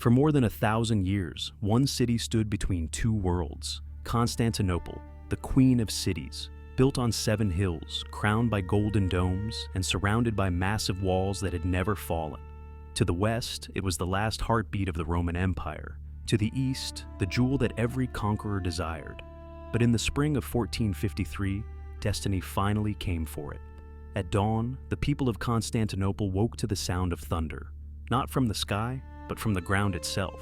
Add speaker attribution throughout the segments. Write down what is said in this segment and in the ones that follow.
Speaker 1: For more than 1,000 years, one city stood between two worlds: Constantinople, the queen of cities, built on 7 hills, crowned by golden domes, and surrounded by massive walls that had never fallen. To the west, it was the last heartbeat of the Roman Empire. To the east, the jewel that every conqueror desired. But in the spring of 1453, destiny finally came for it. At dawn, the people of Constantinople woke to the sound of thunder, not from the sky, but from the ground itself.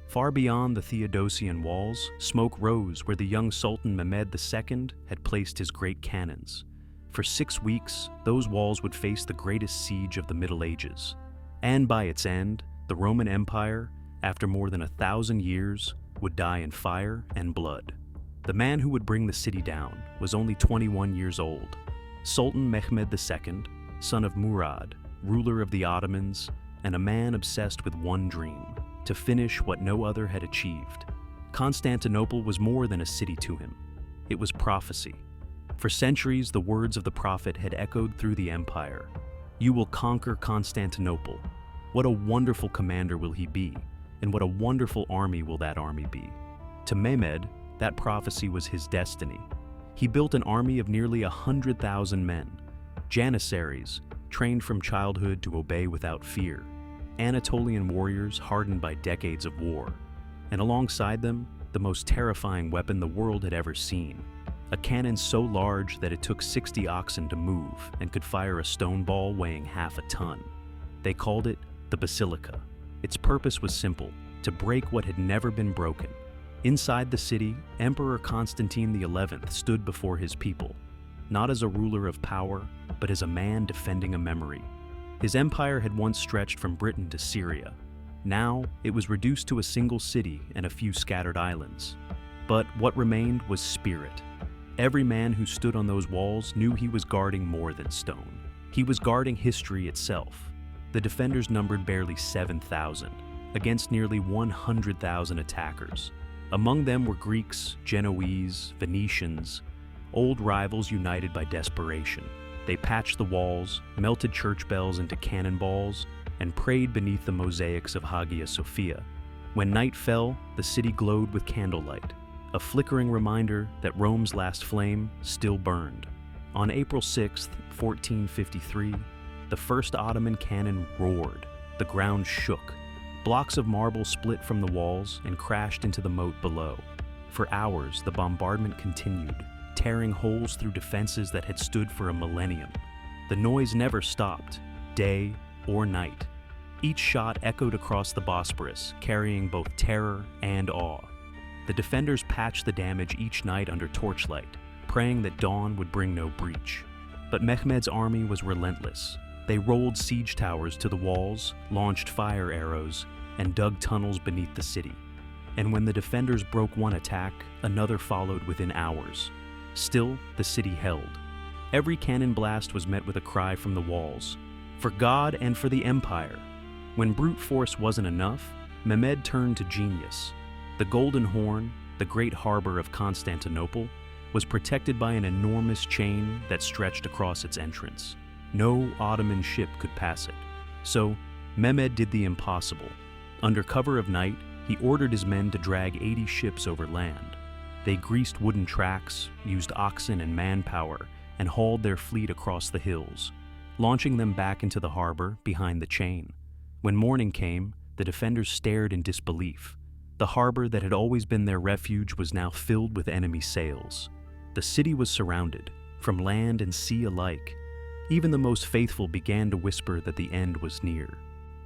Speaker 1: Far beyond the Theodosian Walls, smoke rose where the young Sultan Mehmed II had placed his great cannons. For 6 weeks, those walls would face the greatest siege of the Middle Ages. And by its end, the Roman Empire, after more than 1,000 years, would die in fire and blood. The man who would bring the city down was only 21 years old. Sultan Mehmed II, son of Murad, ruler of the Ottomans, and a man obsessed with one dream: to finish what no other had achieved. Constantinople was more than a city to him. It was prophecy. For centuries, the words of the prophet had echoed through the empire. "You will conquer Constantinople. What a wonderful commander will he be, and what a wonderful army will that army be." To Mehmed, that prophecy was his destiny. He built an army of nearly 100,000 men, Janissaries, trained from childhood to obey without fear, Anatolian warriors hardened by decades of war, and alongside them, the most terrifying weapon the world had ever seen: a cannon so large that it took 60 oxen to move and could fire a stone ball weighing half a ton. They called it the Basilica. Its purpose was simple: to break what had never been broken. Inside the city, Emperor Constantine XI stood before his people, not as a ruler of power, but as a man defending a memory. His empire had once stretched from Britain to Syria. Now, it was reduced to a single city and a few scattered islands. But what remained was spirit. Every man who stood on those walls knew he was guarding more than stone. He was guarding history itself. The defenders numbered barely 7,000, against nearly 100,000 attackers. Among them were Greeks, Genoese, Venetians, old rivals united by desperation. They patched the walls, melted church bells into cannonballs, and prayed beneath the mosaics of Hagia Sophia. When night fell, the city glowed with candlelight, a flickering reminder that Rome's last flame still burned. On April 6, 1453, the first Ottoman cannon roared. The ground shook. Blocks of marble split from the walls and crashed into the moat below. For hours, the bombardment continued, tearing holes through defenses that had stood for a millennium. The noise never stopped, day or night. Each shot echoed across the Bosporus, carrying both terror and awe. The defenders patched the damage each night under torchlight, praying that dawn would bring no breach. But Mehmed's army was relentless. They rolled siege towers to the walls, launched fire arrows, and dug tunnels beneath the city. And when the defenders broke one attack, another followed within hours. Still, the city held. Every cannon blast was met with a cry from the walls: "For God and for the Empire!" When brute force wasn't enough, Mehmed turned to genius. The Golden Horn, the great harbor of Constantinople, was protected by an enormous chain that stretched across its entrance. No Ottoman ship could pass it. So, Mehmed did the impossible. Under cover of night, he ordered his men to drag 80 ships over land. They greased wooden tracks, used oxen and manpower, and hauled their fleet across the hills, launching them back into the harbor behind the chain. When morning came, the defenders stared in disbelief. The harbor that had always been their refuge was now filled with enemy sails. The city was surrounded, from land and sea alike. Even the most faithful began to whisper that the end was near.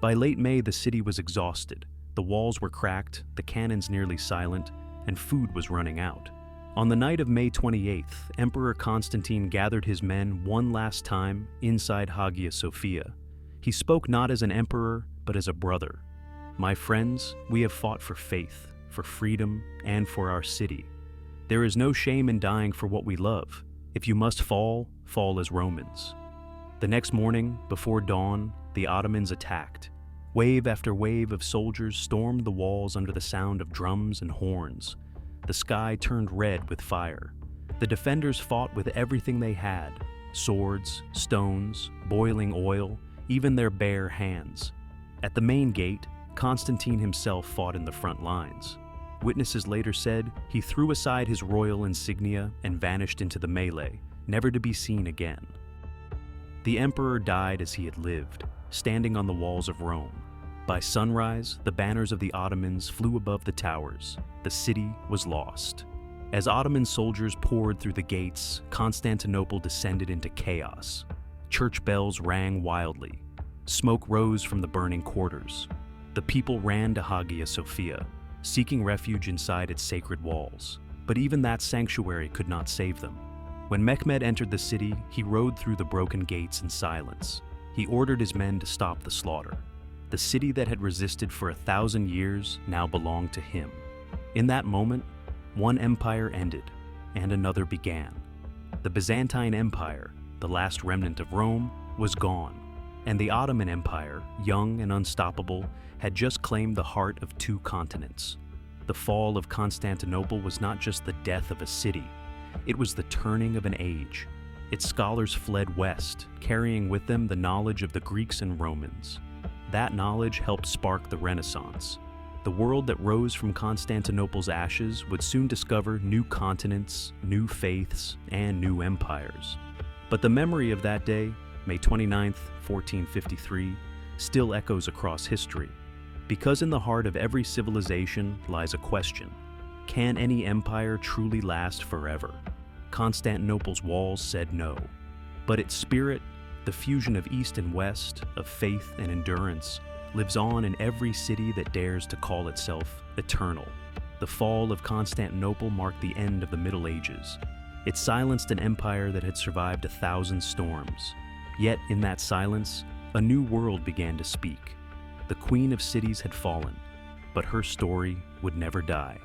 Speaker 1: By late May, the city was exhausted. The walls were cracked, the cannons nearly silent, and food was running out. On the night of May 28th, Emperor Constantine gathered his men one last time inside Hagia Sophia. He spoke not as an emperor, but as a brother. "My friends, we have fought for faith, for freedom, and for our city. There is no shame in dying for what we love. If you must fall, fall as Romans." The next morning, before dawn, the Ottomans attacked. Wave after wave of soldiers stormed the walls under the sound of drums and horns. The sky turned red with fire. The defenders fought with everything they had: swords, stones, boiling oil, even their bare hands. At the main gate, Constantine himself fought in the front lines. Witnesses later said he threw aside his royal insignia and vanished into the melee, never to be seen again. The emperor died as he had lived, standing on the walls of Rome. By sunrise, the banners of the Ottomans flew above the towers. The city was lost. As Ottoman soldiers poured through the gates, Constantinople descended into chaos. Church bells rang wildly. Smoke rose from the burning quarters. The people ran to Hagia Sophia, seeking refuge inside its sacred walls. But even that sanctuary could not save them. When Mehmed entered the city, he rode through the broken gates in silence. He ordered his men to stop the slaughter. The city that had resisted for 1,000 years now belonged to him. In that moment, one empire ended, and another began. The Byzantine Empire, the last remnant of Rome, was gone, and the Ottoman Empire, young and unstoppable, had just claimed the heart of 2 continents. The fall of Constantinople was not just the death of a city, it was the turning of an age. Its scholars fled west, carrying with them the knowledge of the Greeks and Romans. That knowledge helped spark the Renaissance. The world that rose from Constantinople's ashes would soon discover new continents, new faiths, and new empires. But the memory of that day, May 29, 1453, still echoes across history. Because in the heart of every civilization lies a question: can any empire truly last forever? Constantinople's walls said no. But its spirit, the fusion of East and West, of faith and endurance, lives on in every city that dares to call itself eternal. The fall of Constantinople marked the end of the Middle Ages. It silenced an empire that had survived 1,000 storms. Yet in that silence, a new world began to speak. The Queen of Cities had fallen, but her story would never die.